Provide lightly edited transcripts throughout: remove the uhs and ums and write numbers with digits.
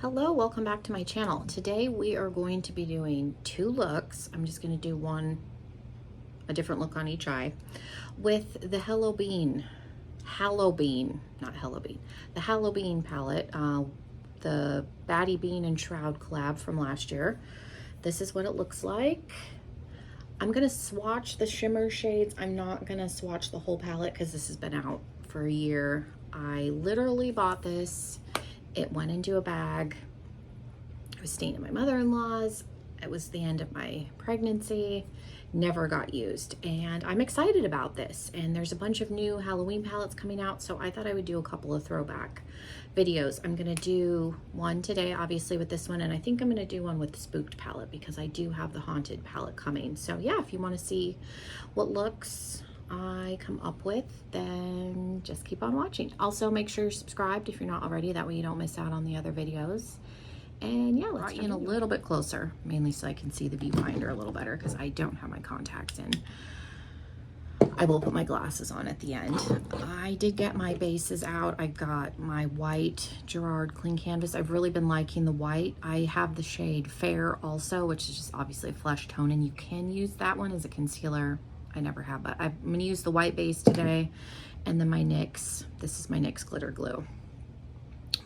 Hello, welcome back to my channel. Today we are going to be doing two looks. I'm just going to do a different look on each eye with the HalloBean, not HalloBean, the HalloBean palette, the Baddie Bean and Shroud collab from last year. This is what it looks like. I'm going to swatch the shimmer shades. I'm not going to swatch the whole palette because this has been out for a year. I literally bought this. It went into a bag. I was staying at my mother-in-law's. It was the end of my pregnancy. Never got used. And I'm excited about this. And there's a bunch of new Halloween palettes coming out, so I thought I would do a couple of throwback videos. I'm gonna do one today, obviously, with this one, and I think I'm gonna do one with the Spooked palette because I do have the Haunted palette coming. So yeah, if you wanna see what looks I come up with, then just keep on watching. Also, make sure you're subscribed if you're not already. That way you don't miss out on the other videos. And yeah, let's get in a little bit closer, mainly so I can see the viewfinder a little better because I don't have my contacts in. I will put my glasses on at the end. I did get my bases out. I got my white Gerard Clean Canvas. I've really been liking the white. I have the shade Fair also, which is just obviously a flesh tone, and you can use that one as a concealer. I never have, but I'm gonna use the white base today. And then my NYX, this is my NYX glitter glue.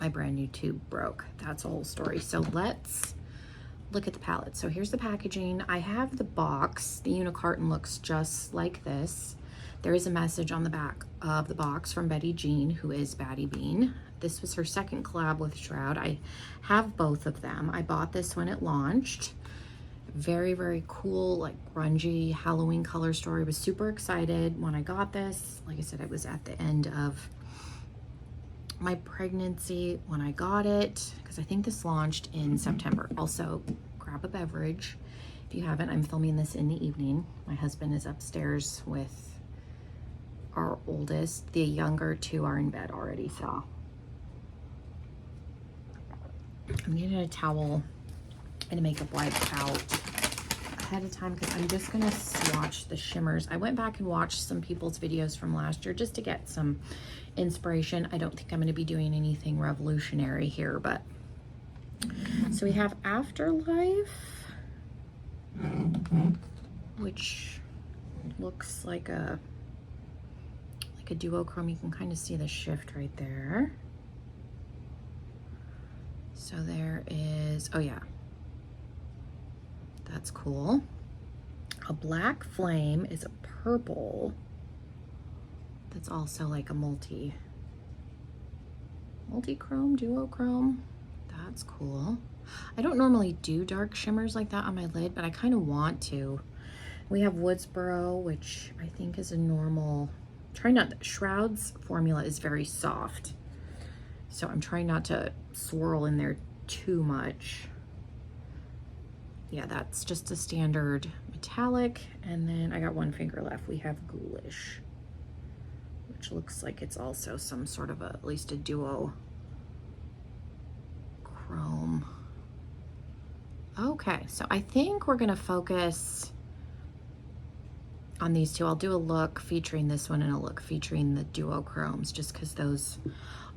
My brand new tube broke. That's a whole story. So let's look at the palette. So here's the packaging. I have the box. The unicarton looks just like this. There is a message on the back of the box from Betty Jean, who is Baddie Bean. This was her second collab with Shroud. I have both of them. I bought this when it launched. Very, very cool, like grungy Halloween color story. I was super excited when I got this. Like I said, it was at the end of my pregnancy when I got it, because I think this launched in September. Also, grab a beverage if you haven't. I'm filming this in the evening. My husband is upstairs with our oldest. The younger two are in bed already, so I'm getting a towel and a makeup wipe out ahead of time because I'm just gonna swatch the shimmers. I went back and watched some people's videos from last year just to get some inspiration. I don't think I'm gonna be doing anything revolutionary here, but so we have Afterlife, which looks like a duochrome. You can kind of see the shift right there. So there is, oh yeah, that's cool. A Black Flame is a purple. That's also like a multi-chrome, duochrome. That's cool. I don't normally do dark shimmers like that on my lid, but I kind of want to. We have Woodsboro, which I think is a normal, Shroud's formula is very soft. So I'm trying not to swirl in there too much. Yeah, that's just a standard metallic. And then I got one finger left. We have Ghoulish, which looks like it's also some sort of at least a duo chrome. Okay, so I think we're gonna focus on these two. I'll do a look featuring this one and a look featuring the duochromes just because those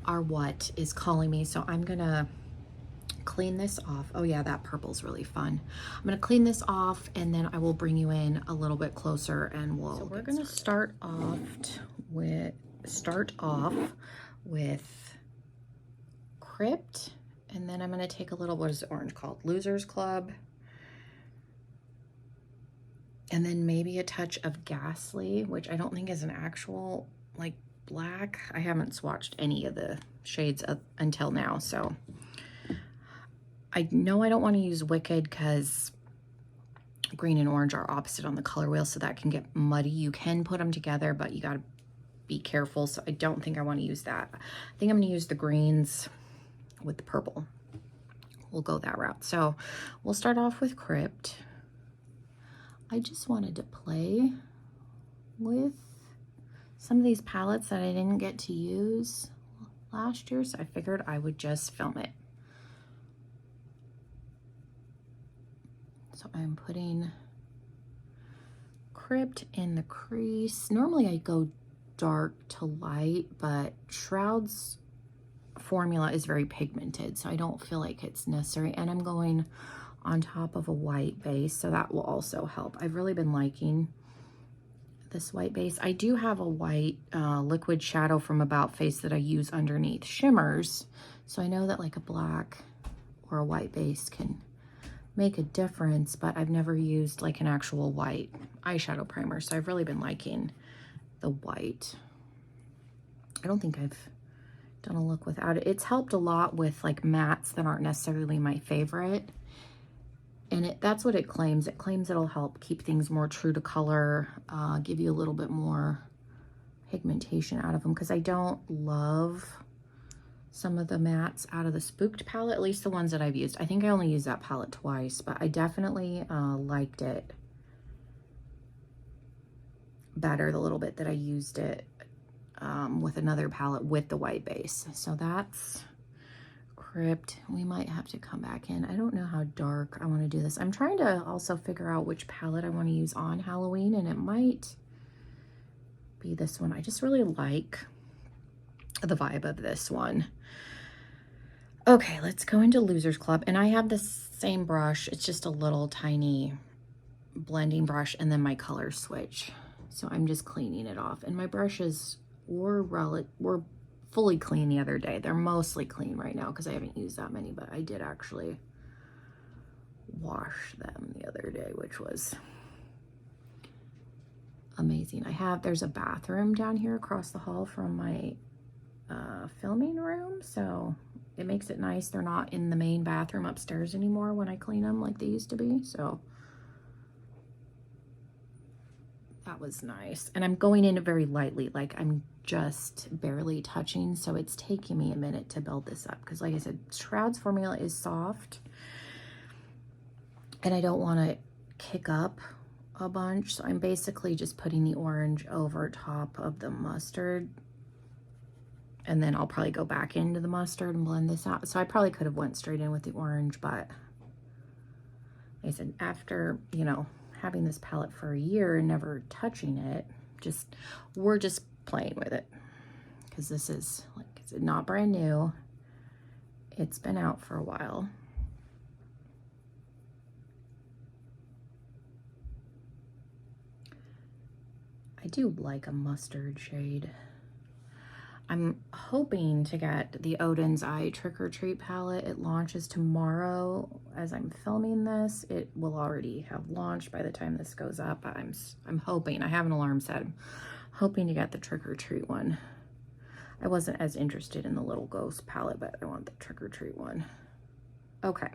are what is calling me. So I'm gonna clean this off. Oh yeah, that purple's really fun. I'm gonna clean this off and then I will bring you in a little bit closer and we'll. So we're gonna start off with Crypt, and then I'm gonna take a little, what is the orange called? Losers Club. And then maybe a touch of Ghastly, which I don't think is an actual like black. I haven't swatched any of the shades until now, so I know I don't want to use Wicked because green and orange are opposite on the color wheel, so that can get muddy. You can put them together, but you got to be careful, so I don't think I want to use that. I think I'm going to use the greens with the purple. We'll go that route. So we'll start off with Crypt. I just wanted to play with some of these palettes that I didn't get to use last year, so I figured I would just film it. So I'm putting Crypt in the crease. Normally I go dark to light, but Shroud's formula is very pigmented, so I don't feel like it's necessary. And I'm going on top of a white base, so that will also help. I've really been liking this white base. I do have a white liquid shadow from About Face that I use underneath shimmers, so I know that like a black or a white base can make a difference, but I've never used like an actual white eyeshadow primer, so I've really been liking the white. I don't think I've done a look without it. It's helped a lot with like mattes that aren't necessarily my favorite, and that's what it claims. It claims it'll help keep things more true to color, give you a little bit more pigmentation out of them, because I don't love some of the mattes out of the Spooked palette, at least the ones that I've used. I think I only used that palette twice, but I definitely liked it better the little bit that I used it with another palette with the white base. So that's Crypt. We might have to come back in. I don't know how dark I want to do this. I'm trying to also figure out which palette I want to use on Halloween, and it might be this one. I just really like the vibe of this one. Okay, let's go into Losers Club, and I have the same brush. It's just a little tiny blending brush, and then my color switch. So I'm just cleaning it off, and my brushes were fully clean the other day. They're mostly clean right now because I haven't used that many, but I did actually wash them the other day, which was amazing. There's a bathroom down here across the hall from my filming room, so it makes it nice. They're not in the main bathroom upstairs anymore when I clean them like they used to be, so that was nice. And I'm going in it very lightly, like I'm just barely touching, so it's taking me a minute to build this up, because like I said, Shroud's formula is soft and I don't want to kick up a bunch, so I'm basically just putting the orange over top of the mustard, and then I'll probably go back into the mustard and blend this out. So I probably could have went straight in with the orange, but like I said, after, you know, having this palette for a year and never touching it, we're just playing with it, because this is, like I said, not brand new. It's been out for a while. I do like a mustard shade. I'm hoping to get the Odens Eye Trick or Treat palette. It launches tomorrow. As I'm filming this, it will already have launched by the time this goes up. I'm hoping. I have an alarm set. I'm hoping to get the Trick or Treat one. I wasn't as interested in the Little Ghost palette, but I want the Trick or Treat one. Okay.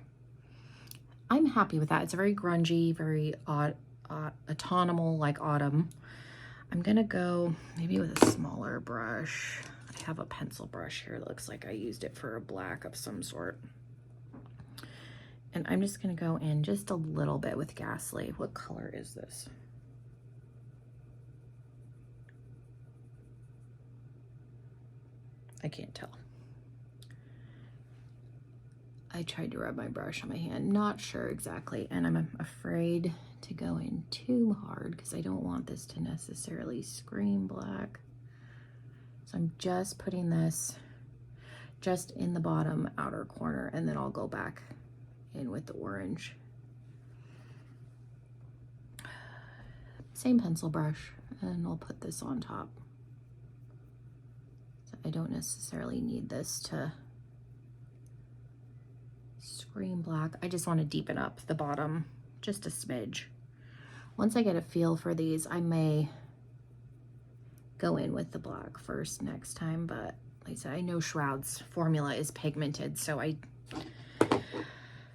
I'm happy with that. It's very grungy, very autumnal, like autumn. I'm gonna go maybe with a smaller brush. I have a pencil brush here. It looks like I used it for a black of some sort. And I'm just gonna go in just a little bit with Ghastly. What color is this? I can't tell. I tried to rub my brush on my hand, not sure exactly, and I'm afraid to go in too hard because I don't want this to necessarily scream black. So I'm just putting this just in the bottom outer corner, and then I'll go back in with the orange. Same pencil brush, and I'll put this on top. So I don't necessarily need this to scream black. I just want to deepen up the bottom just a smidge. Once I get a feel for these, I may go in with the black first next time, but like I said, I know Shroud's formula is pigmented, so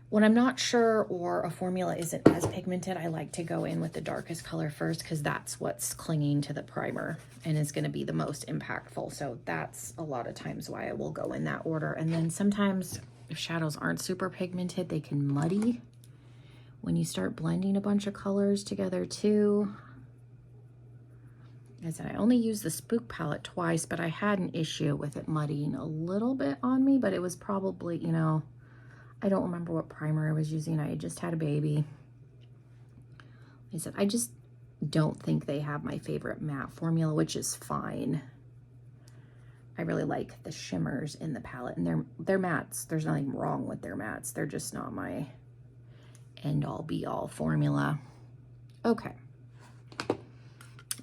when I'm not sure or a formula isn't as pigmented, I like to go in with the darkest color first, because that's what's clinging to the primer and is going to be the most impactful. So that's a lot of times why I will go in that order. And then sometimes if shadows aren't super pigmented, they can muddy when you start blending a bunch of colors together too. As I only used the Spook palette twice, but I had an issue with it muddying a little bit on me, but it was probably, you know, I don't remember what primer I was using. I had just had a baby. Like I said, I just don't think they have my favorite matte formula, which is fine. I really like the shimmers in the palette, and they're mattes. There's nothing wrong with their mattes. They're just not my end-all be-all formula. Okay.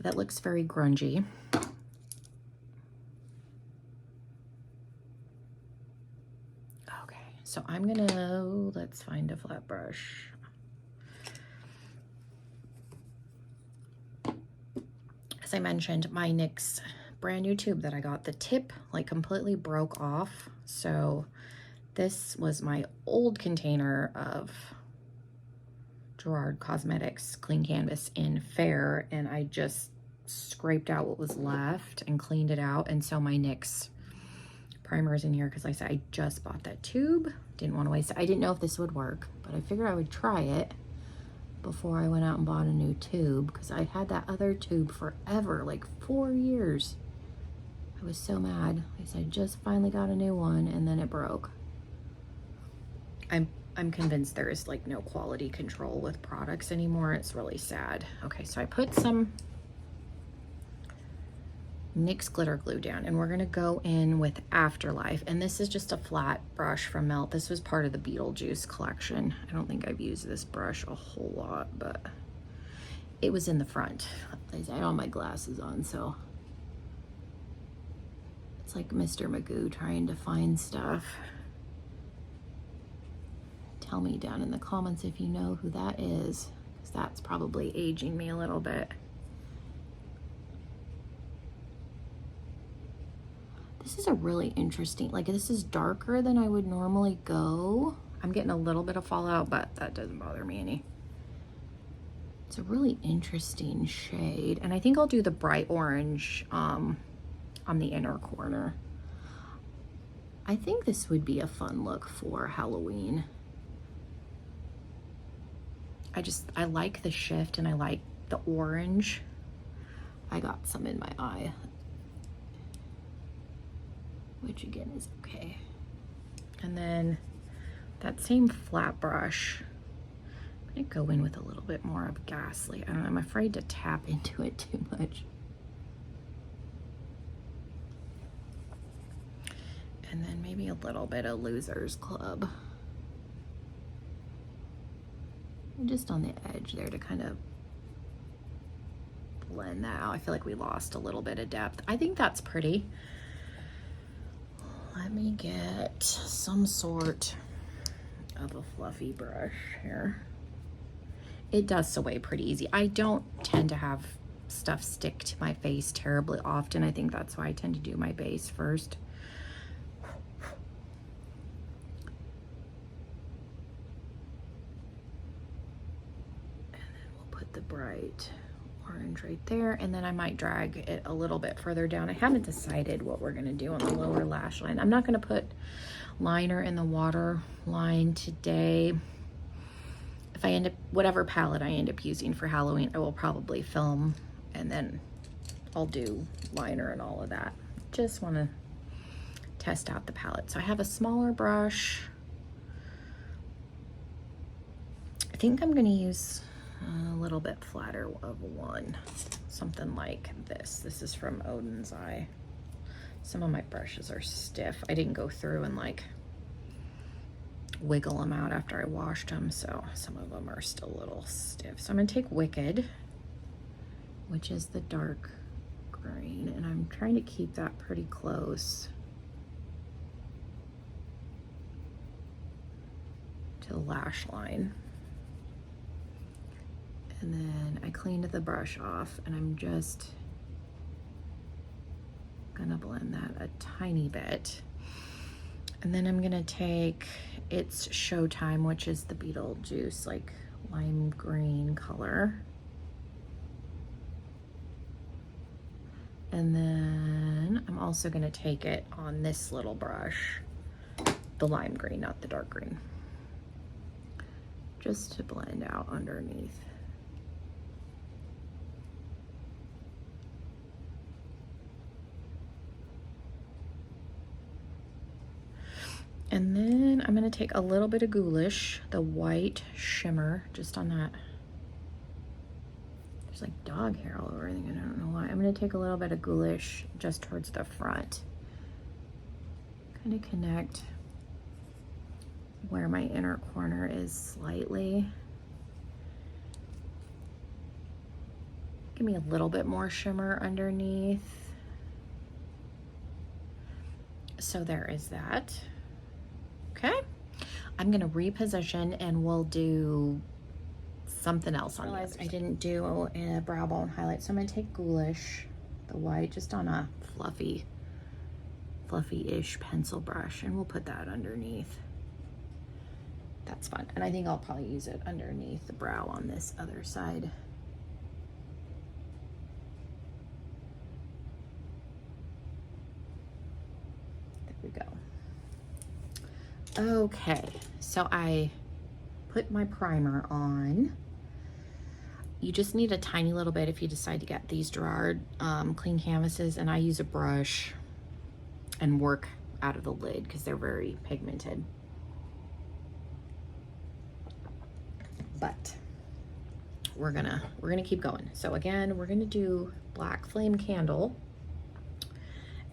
That looks very grungy. Okay, so I'm gonna, let's find a flat brush. As I mentioned, my NYX brand new tube that I got, the tip like completely broke off. So this was my old container of Gerard Cosmetics Clean Canvas in Fair, and I just scraped out what was left and cleaned it out. And so my NYX primer is in here because, like I said, I just bought that tube. Didn't want to waste it. I didn't know if this would work, but I figured I would try it before I went out and bought a new tube, because I had that other tube forever, like 4 years. I was so mad. I just finally got a new one, and then it broke. I'm convinced there is like no quality control with products anymore. It's really sad. Okay, so I put some NYX glitter glue down, and we're gonna go in with Afterlife, and this is just a flat brush from Melt. This was part of the Beetlejuice collection. I don't think I've used this brush a whole lot, but it was in the front. I had all my glasses on, so it's like Mr. Magoo trying to find stuff. Tell me down in the comments if you know who that is, because that's probably aging me a little bit. This is a really interesting, like this is darker than I would normally go. I'm getting a little bit of fallout, but that doesn't bother me any. It's a really interesting shade, and I think I'll do the bright orange on the inner corner. I think this would be a fun look for Halloween. I like the shift, and I like the orange. I got some in my eye, which again is okay. And then that same flat brush, I'm gonna go in with a little bit more of Ghastly. I don't know, I'm afraid to tap into it too much. And then maybe a little bit of Losers Club. Just on the edge there to kind of blend that out. I feel like we lost a little bit of depth. I think that's pretty. Let me get some sort of a fluffy brush here. It does sway pretty easy. I don't tend to have stuff stick to my face terribly often. I think that's why I tend to do my base first. The bright orange right there, and then I might drag it a little bit further down. I haven't decided what we're going to do on the lower lash line. I'm not going to put liner in the water line today. If I end up, whatever palette I end up using for Halloween, I will probably film, and then I'll do liner and all of that. Just want to test out the palette. So I have a smaller brush. I think I'm going to use a little bit flatter of one, something like this. This is from Odens. Some of my brushes are stiff. I didn't go through and like wiggle them out after I washed them, so some of them are still a little stiff. So I'm gonna take Wicked, which is the dark green, and I'm trying to keep that pretty close to the lash line. And then I cleaned the brush off, and I'm just gonna blend that a tiny bit. And then I'm gonna take It's Showtime, which is the Beetlejuice, like lime green color. And then I'm also gonna take it on this little brush, the lime green, not the dark green, just to blend out underneath. And then I'm gonna take a little bit of Ghoulish, the white shimmer, just on that. There's like dog hair all over everything, and I don't know why. I'm gonna take a little bit of Ghoulish just towards the front kind of connect where my inner corner is slightly. Give me a little bit more shimmer underneath. So there is that. Okay. I'm gonna reposition and we'll do something else on this. I didn't do a brow bone highlight, so I'm gonna take Ghoulish, the white, just on a fluffy-ish pencil brush, and we'll put that underneath. That's fun. And I think I'll probably use it underneath the brow on this other side. There we go. Okay, so I put my primer on. You just need a tiny little bit if you decide to get these Gerard clean canvases, and I use a brush and work out of the lid because they're very pigmented. But we're gonna keep going. So again, we're gonna do Black Flame Candle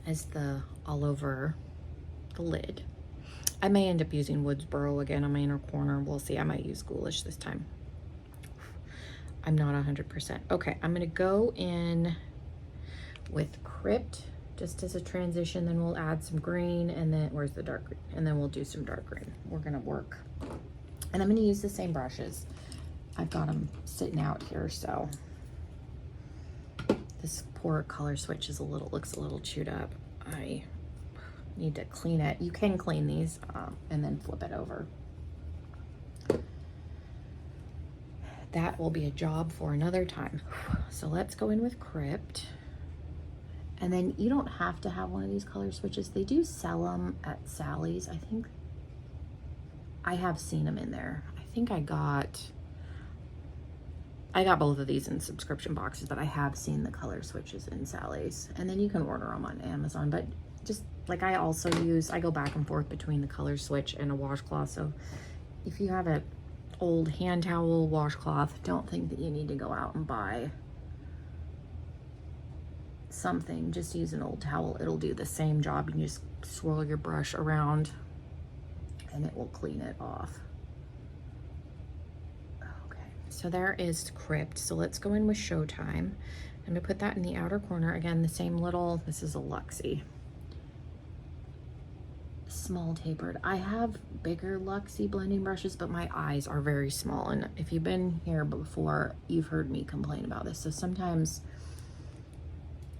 as the all over the lid. I may end up using Woodsboro again on my inner corner. We'll see. I might use Ghoulish this time. I'm not 100%. Okay, I'm gonna go in with Crypt just as a transition, then we'll add some green, and then where's the dark green? And then we'll do some dark green. We're gonna work. And I'm gonna use the same brushes. I've got them sitting out here, so this poor color switch is looks a little chewed up. I need to clean it. You can clean these and then flip it over. That will be a job for another time. So let's go in with Crypt. And then you don't have to have one of these color switches. They do sell them at Sally's. I think I have seen them in there. I think I got both of these in subscription boxes, but I have seen the color switches in Sally's. And then you can order them on Amazon. But just like I go back and forth between the color switch and a washcloth. So if you have an old hand towel washcloth, don't think that you need to go out and buy something. Just use an old towel. It'll do the same job. You can just swirl your brush around and it will clean it off. Okay, so there is Crypt. So let's go in with Showtime. I'm gonna put that in the outer corner. Again, the same little, this is a Luxie. Small tapered. I have bigger Luxie blending brushes, but my eyes are very small. And if you've been here before, you've heard me complain about this. So sometimes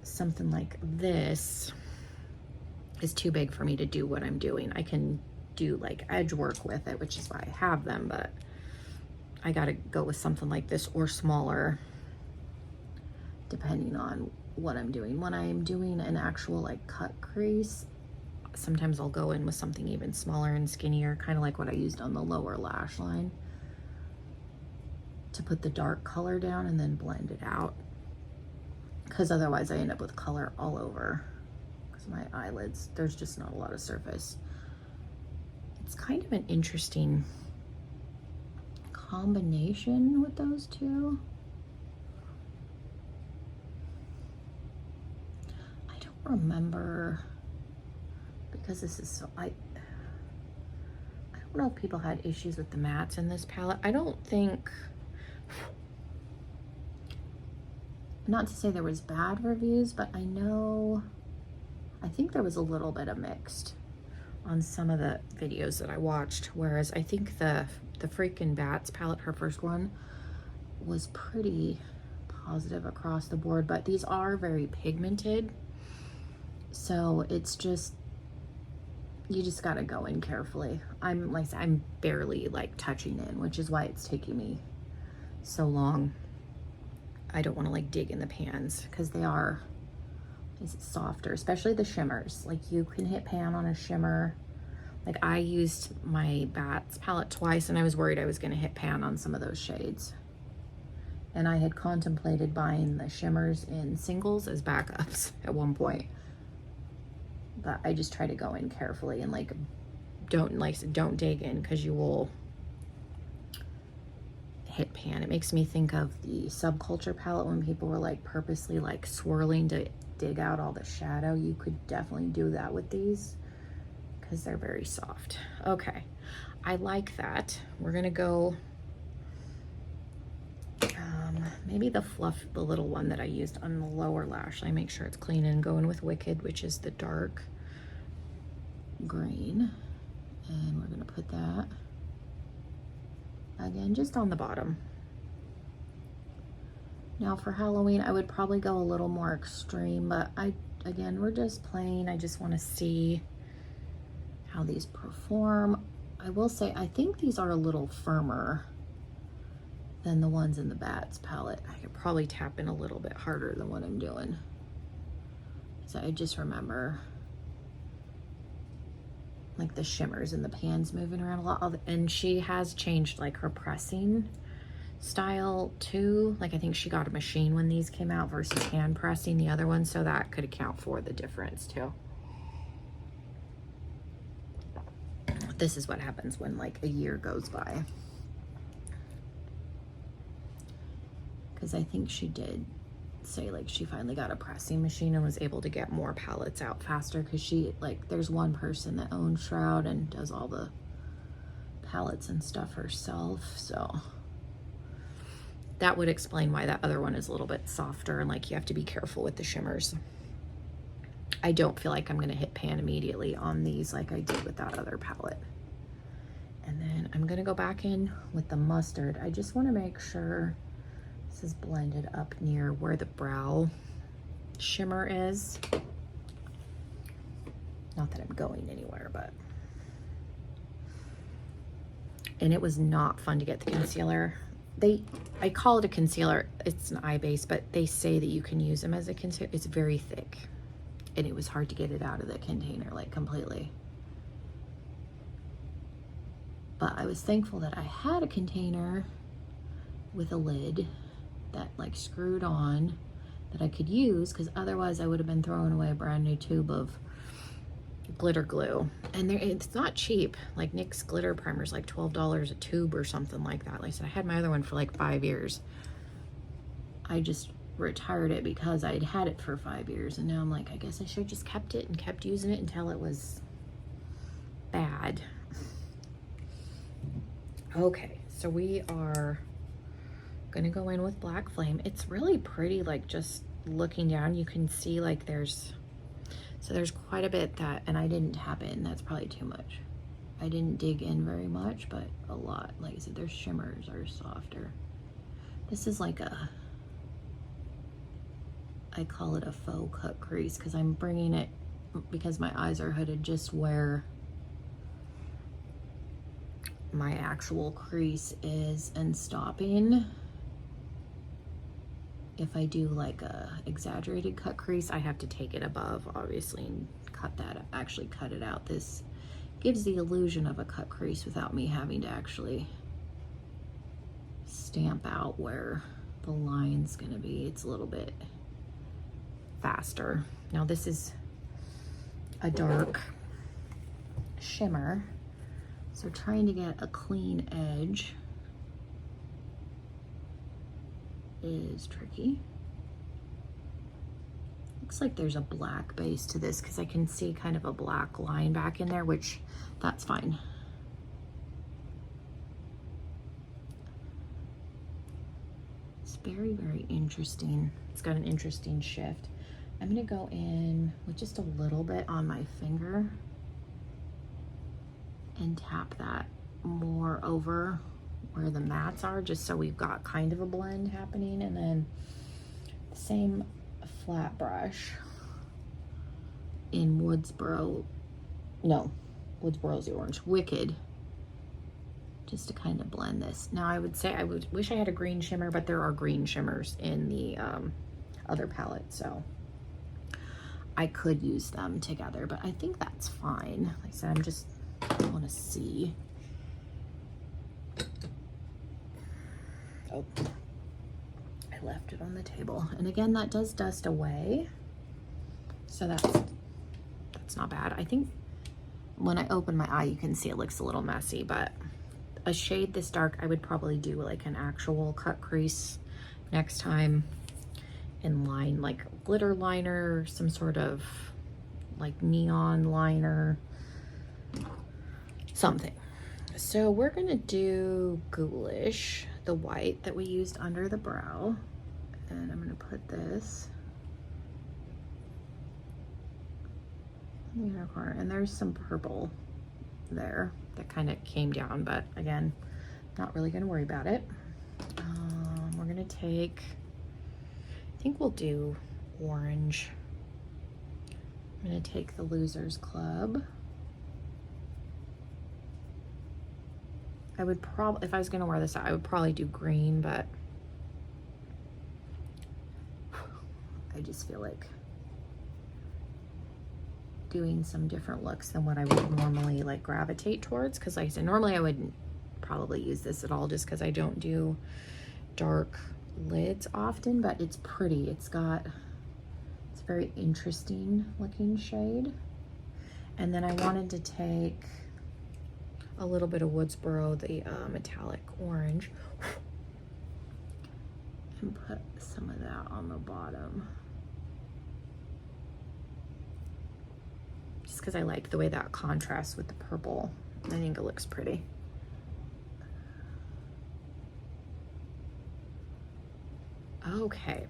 something like this is too big for me to do what I'm doing. I can do like edge work with it, which is why I have them, but I gotta go with something like this or smaller, depending on what I'm doing. When I'm doing an actual like cut crease, sometimes I'll go in with something even smaller and skinnier, kind of like what I used on the lower lash line, to put the dark color down and then blend it out, because otherwise I end up with color all over, because my eyelids, there's just not a lot of surface. It's kind of an interesting combination with those two. I don't remember, because this is so, I don't know if people had issues with the mattes in this palette. I don't think, not to say there was bad reviews, but I think there was a little bit of mixed on some of the videos that I watched, whereas I think the freaking Bats palette, her first one, was pretty positive across the board. But these are very pigmented, so it's just, you just gotta go in carefully. I'm barely like touching in, which is why it's taking me so long. I don't want to like dig in the pans because they are softer, especially the shimmers. Like you can hit pan on a shimmer. Like I used my Bats palette twice and I was worried I was going to hit pan on some of those shades. And I had contemplated buying the shimmers in singles as backups at one point. But I just try to go in carefully and don't dig in, because you will hit pan. It makes me think of the Subculture palette when people were like purposely like swirling to dig out all the shadow. You could definitely do that with these, because they're very soft. Okay, I like that. We're gonna go maybe the little one that I used on the lower lash. I make sure it's clean, and going with Wicked, which is the dark green. And we're gonna put that again just on the bottom. Now for Halloween, I would probably go a little more extreme, but again, we're just playing. I just want to see how these perform. I will say, I think these are a little firmer than the ones in the Bats palette. I could probably tap in a little bit harder than what I'm doing. So I just remember like the shimmers and the pans moving around a lot. And she has changed like her pressing style too. Like I think she got a machine when these came out versus hand pressing the other ones, so that could account for the difference too. This is what happens when like a year goes by. Because I think she did say like she finally got a pressing machine and was able to get more palettes out faster, because she like there's one person that owns Shroud and does all the palettes and stuff herself, so that would explain why that other one is a little bit softer and like you have to be careful with the shimmers. I don't feel like I'm gonna hit pan immediately on these like I did with that other palette. And then I'm gonna go back in with the mustard. I just want to make sure this is blended up near where the brow shimmer is. Not that I'm going anywhere, but. And it was not fun to get the concealer. I call it a concealer. It's an eye base, but they say that you can use them as a concealer. It's very thick, and it was hard to get it out of the container like completely. But I was thankful that I had a container with a lid that like screwed on that I could use, because otherwise I would have been throwing away a brand new tube of glitter glue. And it's not cheap. Like NYX glitter primer is like $12 a tube or something like that. Like I said, I had my other one for like 5 years. I just retired it because I'd had it for 5 years, and now I'm like, I guess I should have just kept it and kept using it until it was bad. Okay, so we are gonna go in with Black Flame. It's really pretty, like just looking down you can see like there's quite a bit that, and I didn't tap in, that's probably too much. I didn't dig in very much, but a lot. Like I said, their shimmers are softer. This is like I call it a faux cut crease, because I'm bringing it, because my eyes are hooded, just where my actual crease is, and stopping. If I do like a exaggerated cut crease, I have to take it above, obviously, and cut that, actually cut it out. This gives the illusion of a cut crease without me having to actually stamp out where the line's gonna be. It's a little bit faster. Now this is a dark shimmer, so trying to get a clean edge is tricky. Looks like there's a black base to this, because I can see kind of a black line back in there, which that's fine. It's very, very interesting. It's got an interesting shift. I'm gonna go in with just a little bit on my finger and tap that more over where the mattes are, just so we've got kind of a blend happening. And then same flat brush in Woodsboro's the orange, Wicked, just to kind of blend this. Now I would say I would wish I had a green shimmer, but there are green shimmers in the other palette, so I could use them together, but I think that's fine. Like I said, I want to see. Oh, I left it on the table. And again, that does dust away, so that's not bad. I think when I open my eye, you can see it looks a little messy, but a shade this dark, I would probably do like an actual cut crease next time and line like glitter liner, some sort of like neon liner, something. So we're gonna do Ghoulish, the white that we used under the brow. And I'm gonna put this in the inner corner. And there's some purple there that kind of came down, but again, not really gonna worry about it. We're gonna take, I think we'll do orange. I'm gonna take the Losers Club. I would probably, if I was gonna wear this out, I would probably do green, but I just feel like doing some different looks than what I would normally like gravitate towards. Cause like I said, normally I wouldn't probably use this at all just cause I don't do dark lids often, but it's pretty. It's a very interesting looking shade. And then I wanted to take a little bit of Woodsboro, the metallic orange, and put some of that on the bottom. Just because I like the way that contrasts with the purple. I think it looks pretty. Okay.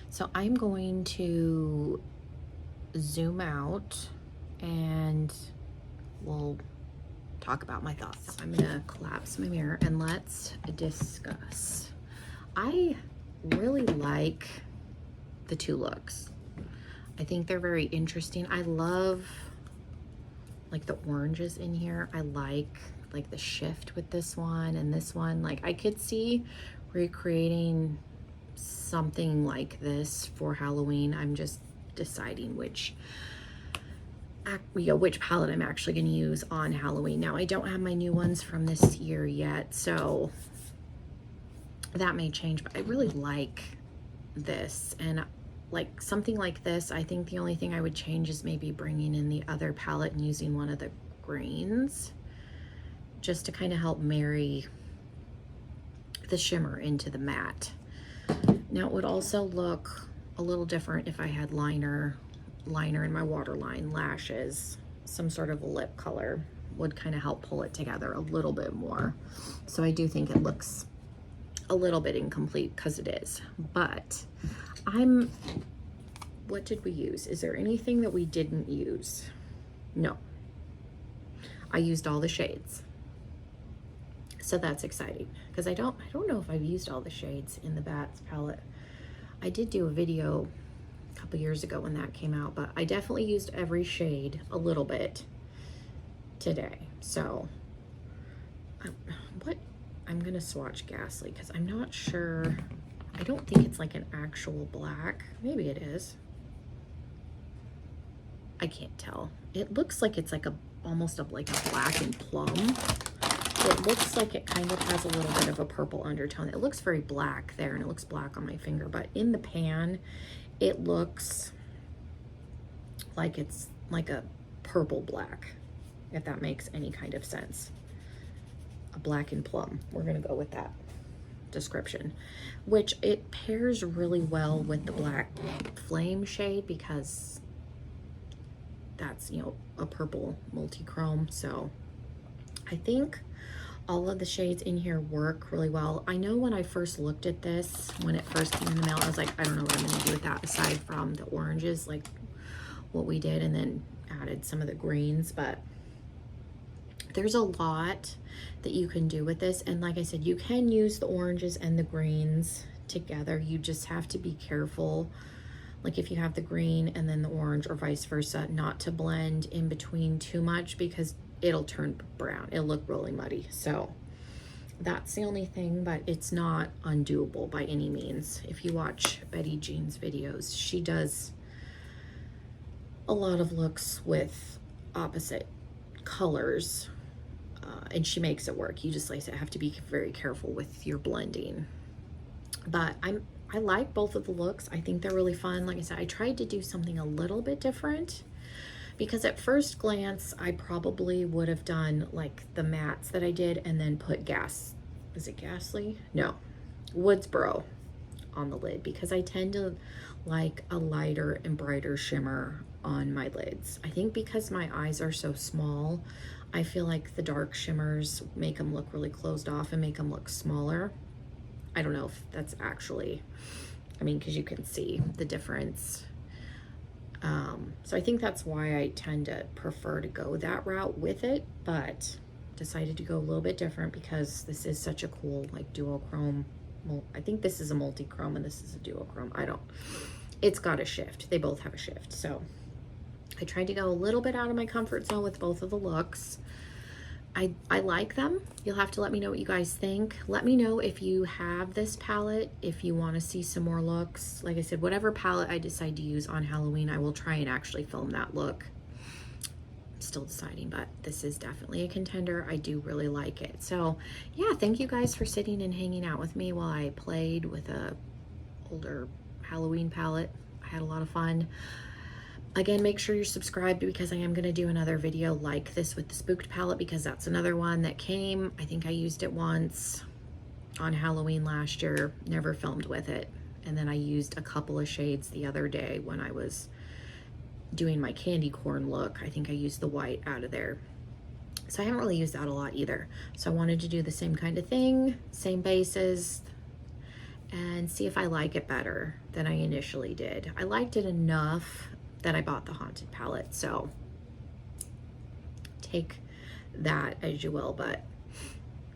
So I'm going to zoom out and we'll talk about my thoughts. I'm gonna collapse my mirror and let's discuss. I really like the two looks. I think they're very interesting. I love like the oranges in here. I like the shift with this one and this one. Like I could see recreating something like this for Halloween. I'm just deciding which palette I'm actually going to use on Halloween. Now I don't have my new ones from this year yet, so that may change, but I really like this. And like something like this, I think the only thing I would change is maybe bringing in the other palette and using one of the greens just to kind of help marry the shimmer into the matte. Now it would also look a little different if I had liner in my waterline, lashes, some sort of lip color would kind of help pull it together a little bit more. So I do think it looks a little bit incomplete because it is, but what did we use? Is there anything that we didn't use? No. I used all the shades. So that's exciting because I don't know if I've used all the shades in the Bats palette. I did do a video a couple years ago when that came out, but I definitely used every shade a little bit today. So I'm gonna swatch Ghastly because I'm not sure. I don't think it's like an actual black. Maybe it is. I can't tell. It looks like it's like almost like a black and plum. It looks like it kind of has a little bit of a purple undertone. It looks very black there, and it looks black on my finger, but in the pan, it looks like it's like a purple black, if that makes any kind of sense. A black and plum. We're gonna go with that description, which it pairs really well with the Black Flame shade because that's, you know, a purple multi-chrome. So I think all of the shades in here work really well. I know when I first looked at this, when it first came in the mail, I was like, I don't know what I'm gonna do with that aside from the oranges, like what we did, and then added some of the greens, but there's a lot that you can do with this. And like I said, you can use the oranges and the greens together. You just have to be careful, like if you have the green and then the orange or vice versa, not to blend in between too much because it'll turn brown. It'll look really muddy. So that's the only thing, but it's not undoable by any means. If you watch Betty Jean's videos, she does a lot of looks with opposite colors, and she makes it work. You just, like I said, have to be very careful with your blending. But I like both of the looks. I think they're really fun. Like I said, I tried to do something a little bit different because at first glance, I probably would have done like the mattes that I did and then put Woodsboro on the lid, because I tend to like a lighter and brighter shimmer on my lids. I think because my eyes are so small, I feel like the dark shimmers make them look really closed off and make them look smaller. I don't know if that's actually, I mean, because you can see the difference. So I think that's why I tend to prefer to go that route with it, but decided to go a little bit different because this is such a cool like duochrome. Well, I think this is a multi-chrome and this is a duochrome. It's got a shift. They both have a shift. So I tried to go a little bit out of my comfort zone with both of the looks. I like them. You'll have to let me know what you guys think. Let me know if you have this palette, if you want to see some more looks. Like I said, whatever palette I decide to use on Halloween, I will try and actually film that look. I'm still deciding, but this is definitely a contender. I do really like it. So yeah, thank you guys for sitting and hanging out with me while I played with a older Halloween palette. I had a lot of fun. Again, make sure you're subscribed because I am going to do another video like this with the Spooked palette because that's another one that came. I think I used it once on Halloween last year, never filmed with it. And then I used a couple of shades the other day when I was doing my candy corn look. I think I used the white out of there. So I haven't really used that a lot either. So I wanted to do the same kind of thing, same bases, and see if I like it better than I initially did. I liked it enough that I bought the Haunted palette, so take that as you will, but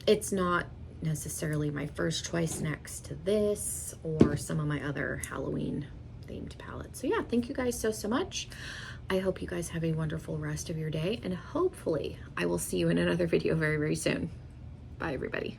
it's not necessarily my first choice next to this or some of my other Halloween themed palettes. So yeah, thank you guys so much. I hope you guys have a wonderful rest of your day, and hopefully I will see you in another video very, very soon. Bye everybody.